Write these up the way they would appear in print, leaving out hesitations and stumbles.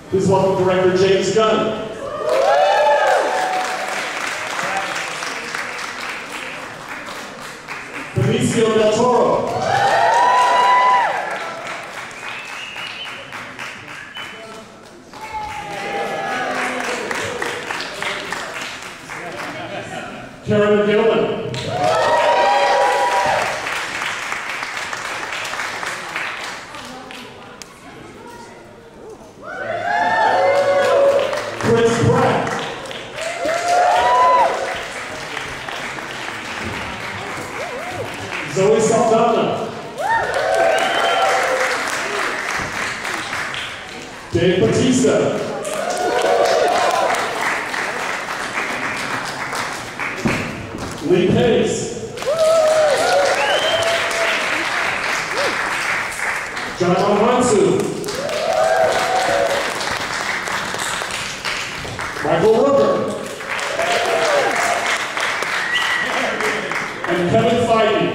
Please welcome director James Gunn. Benicio del Toro. Karen McGillan. Chris Pratt. Zoe Saldana. Dave Bautista. Lee Pace. John Hansu. Michael Rooker. And Kevin Feige.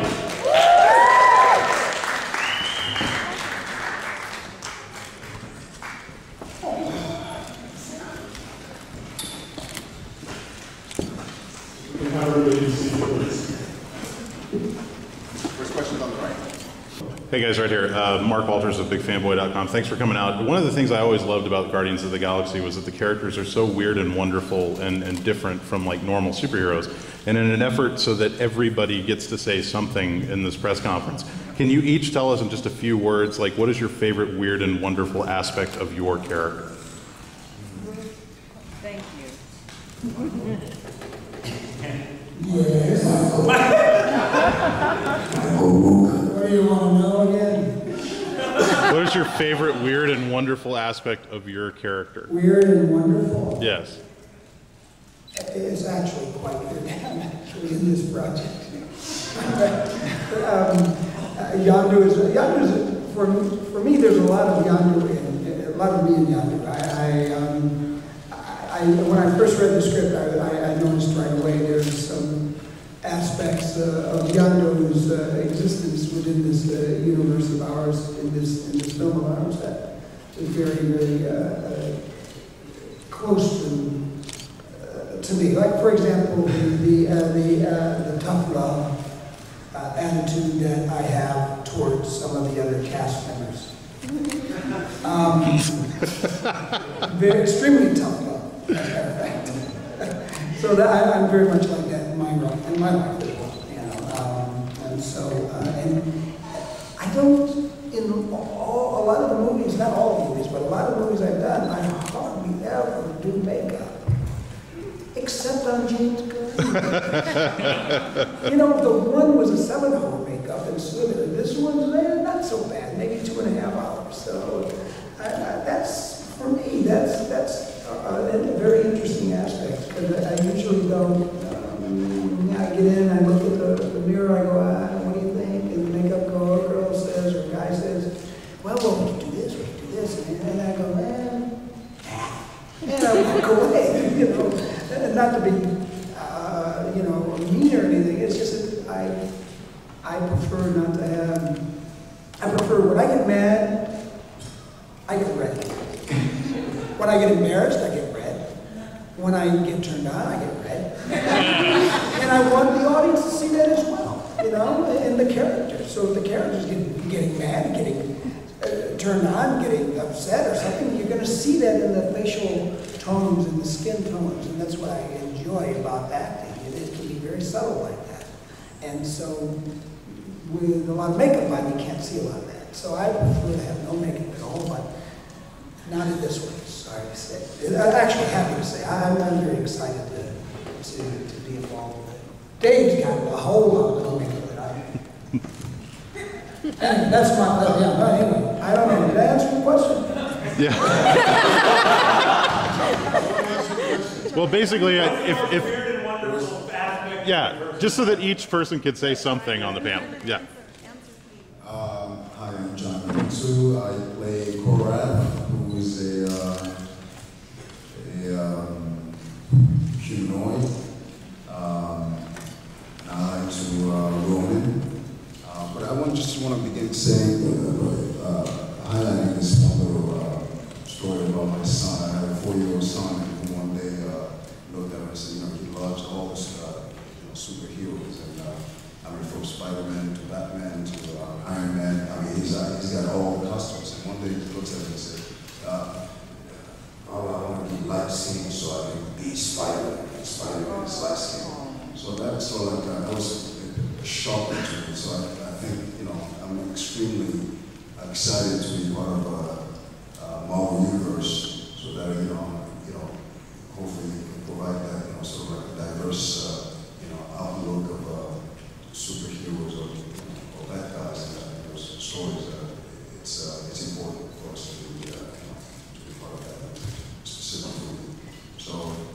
First question's on the right. Hey guys, right here. Mark Walters of BigFanboy.com. Thanks for coming out. One of the things I always loved about Guardians of the Galaxy was that the characters are so weird and wonderful and different from like normal superheroes. And in an effort so that everybody gets to say something in this press conference, can you each tell us in just a few words, like what is your favorite weird and wonderful aspect of your character? Thank you. Yes. What do you want to know again? What is your favorite weird and wonderful aspect of your character? Weird and wonderful? Yes. It's actually quite weird. I'm actually in this project. Yandu is for me. There's a lot of Yandu a lot of me in Yandu. When I first read the script, I noticed right away there's some aspects of Yandu's existence within this universe of ours, in this film of ours, that is very, very close to me. Like, for example, the tough love attitude that I have towards some of the other cast members. They're extremely tough love. As a matter of fact. So that I'm very much like that in my life as well, you know. And so, and I don't, in a lot of the movies, not all the movies, but a lot of the movies I've done, I hardly ever do makeup, except on James Gunn. You know, the one was a 7-hour makeup and swimming, and this one's not so bad, maybe 2.5 hours. So that's, for me, that's a very interesting aspect, because I usually don't, I get in, I look at the mirror, I go, what do you think? And the makeup girl says, or guy says, well, we can do this, and I go, man, and I walk away, you know, not to be, you know, mean or anything, it's just that I prefer not to have, I prefer when I get mad, I get red. When I get embarrassed, I get red. When I get turned on, I get red. And I want the audience to see that as well, you know, and the characters. So if the character's getting mad, getting turned on, getting upset or something, you're going to see that in the facial tones and the skin tones, and that's what I enjoy about acting. It can be very subtle like that. And so with a lot of makeup on, you can't see a lot of that. So I prefer to have no makeup at all, but not in this way. Sorry to say. I'm actually happy to say. I'm very excited to be involved with it. Dave's got a whole lot of makeup that I anyway, that's my, yeah, but anyway, I don't know. Did I answer your question? Yeah. Well, basically, if yeah, just so that each person could say something on the panel. Yeah. Hi, I'm John Yandu. I play Korath, who is a humanoid, allied to Roman. But I just want to begin saying, highlighting this one little story about about my son. I have a 4-year-old son, and one day looked at him and said, he loves all the superheroes, and from Spider-Man to Batman to Iron Man. He's got all the costumes. And one day he looks at me and said, I want to be live singing so I can be Spider-Man. Spider-Man is last game. So that sort of that was a shock to me. So I think, I'm extremely excited to be part of Marvel Universe, so that hopefully you can provide that sort of like a diverse outlook of superheroes or bad guys and those stories. It's important for us to be part of that specifically. So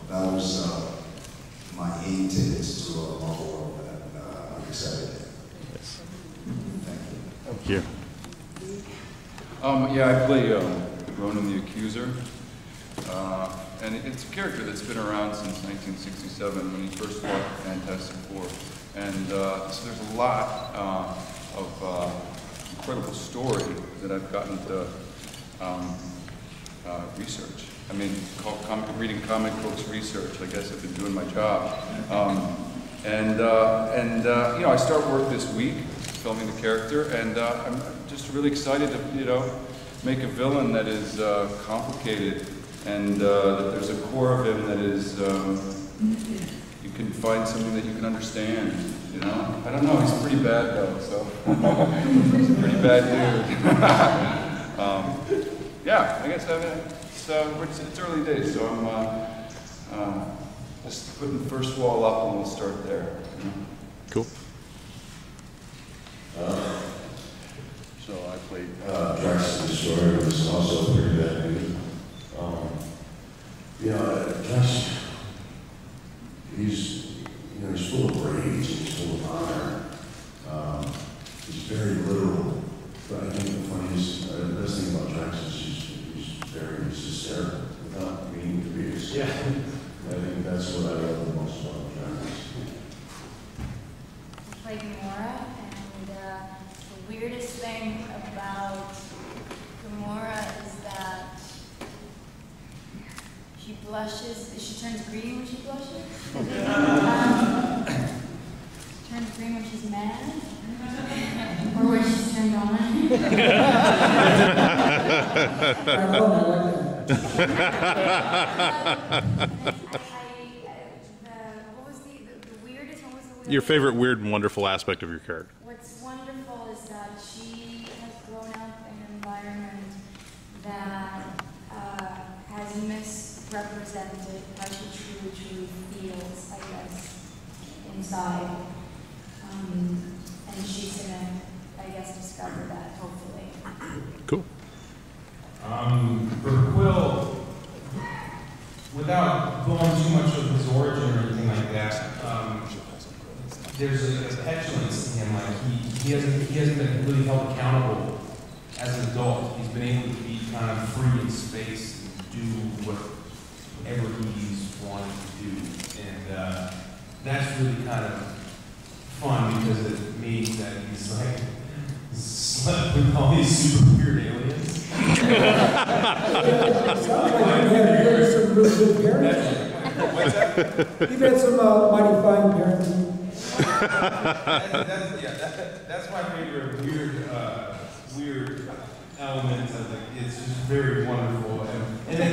that was my 8 tickets to Marvel World, and I'm excited. Thank you. Thank you. Yeah, I play Ronan the Accuser, and it's a character that's been around since 1967 when he first fought Fantastic Four, and so there's a lot of incredible story that I've gotten to research. I mean, reading comic books research. I guess I've been doing my job, I start work this week filming the character, and I'm just really excited to, make a villain that is complicated, and that there's a core of him that is, you can find something that you can understand, I don't know, he's pretty bad though, so he's a pretty bad dude. Yeah, I guess it's early days, so I'm just putting the first wall up and we'll start there. Cool. So I played Drax the Destroyer, was also a pretty bad dude. Drax, he's full of rage, he's full of honor. He's very literal, but I think the funniest, the best thing about Drax is he's hysterical, without meaning to be hysterical. Yeah. I think that's what I love the most about Drax. I play Gamora, and the weirdest thing about Gamora is that she blushes, she turns green when she blushes. She turns green when she's mad, or when she's turned on. What was the weirdest? What was the weirdest? Your favorite weird and wonderful aspect of your character? What's wonderful is that she has grown up in an environment that has misrepresented how she truly feels, I guess, inside. And she's gonna, I guess, discover that, hopefully. Cool. For Quill, without going too much of his origin or anything like that, there's a petulance in him. Like he hasn't been really held accountable as an adult. He's been able to be kind of free in space and do whatever he's wanted to do, and that's really kind of fun because it means that he's like slept with all these super weird aliens. Sounds like you've had some really good parents. What's that? You've had some mighty fine parents. That's my favorite weird element of it. It's just very wonderful. And then,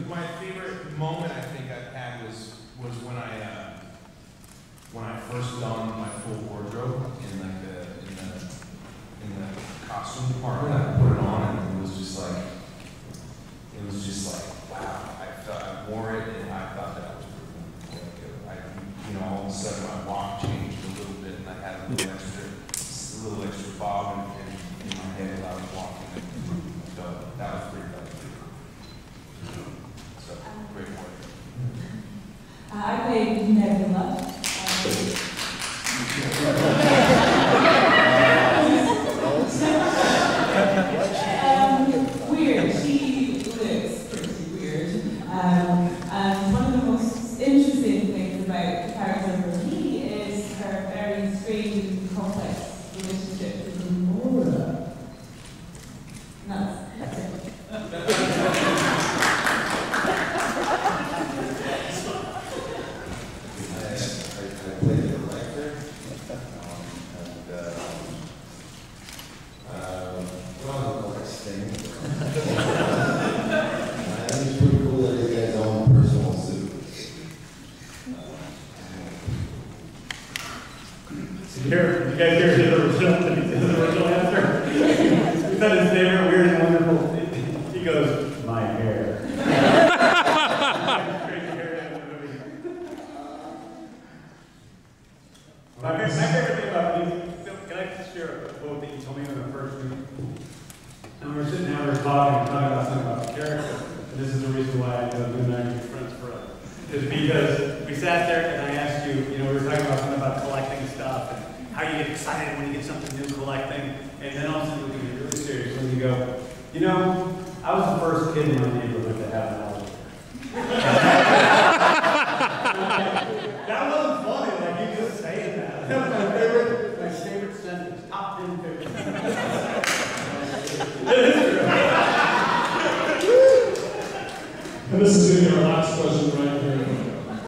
my favorite moment I think I've had was when I first donned my full wardrobe in the costume department. I put it on and it was just like wow. I wore it and I thought that was pretty cool. All of a sudden my walk changed a little bit and I had a little extra bob in my head as I was walking. So that was pretty cool. So great work. I played Nebula. Weird. She looks pretty weird. And one of the most interesting things about the character for me is her very strange and complex relationship with Gamora. reason why you and I are good friends forever is because we sat there and I asked you, you know, we were talking about something about collecting stuff and how you get excited when you get something new collecting, and then all of a sudden you get really serious when you go, you know, I was the first kid in my neighborhood to have an elevator. That wasn't funny, like you just saying that. That was my favorite sentence, top 10 favorite sentence. And this is going to be our last question